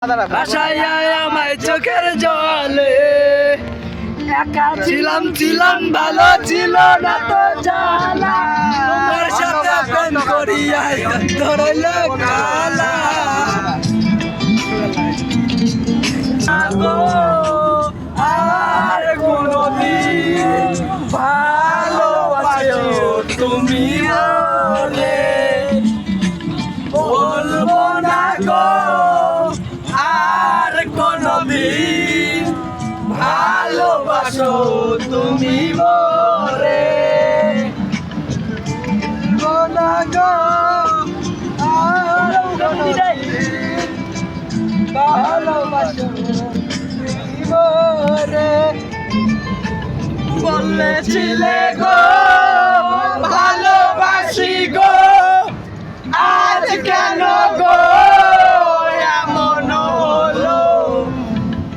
আমায় চোখের জলে একা ছিলাম ভালো ছিল না তো জানা তোমার সাথে প্রেম করিয়া ধরল কালা আর কোনদিন ভালোবাসো তুমি বলে বলবো না গো আর কোনদিন ভালোবাসো তুমি মোরে না গো আর কোনদিন ভালোবাসো তুমি মোরে বলেছিলে গো ভালোবাসি গো আজ কেন গো এমন হলো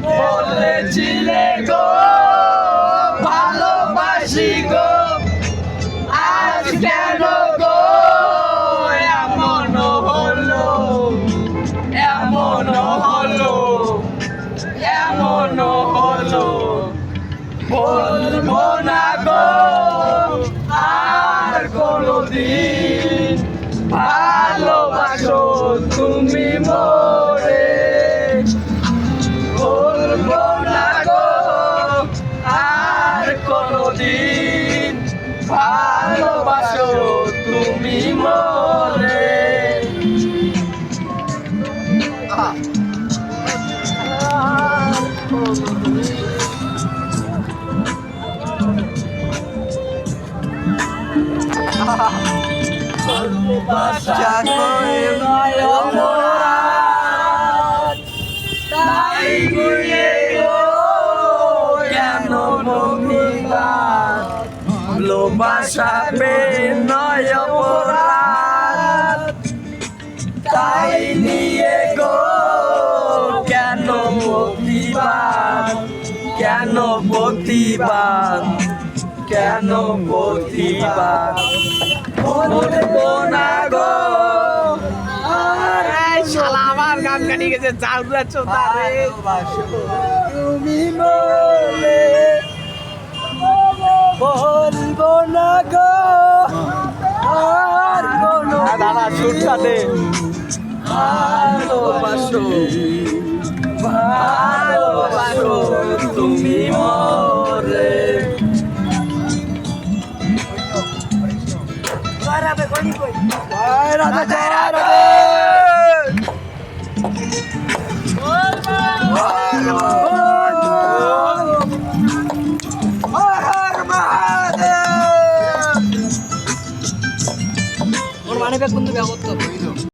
বলেছিলে গো ভালোবাসি গো আজ কেন গো এমন হলো বলবো না গো আর কোনদিন ভালোবাসো তুমি মোরে বলবো না গো আর কোনদিন ভালোবাসো তুমি মোরে ভালোবাসা করে নয় অপরাধ তাই গুয়ে গো কেন অভিমান ভালোবাসা প্রেম নয় অপরাধ তাই নিয়ে গো কেন প্রতিবাদ বলবো না গো শালা আমার গান গানি গেছে চাউরা চোতারে তুমি বলে বলবো না গো আর কোনো দাদা সুরটা দে ভালোবাসো তুমি মোরে মানে কোন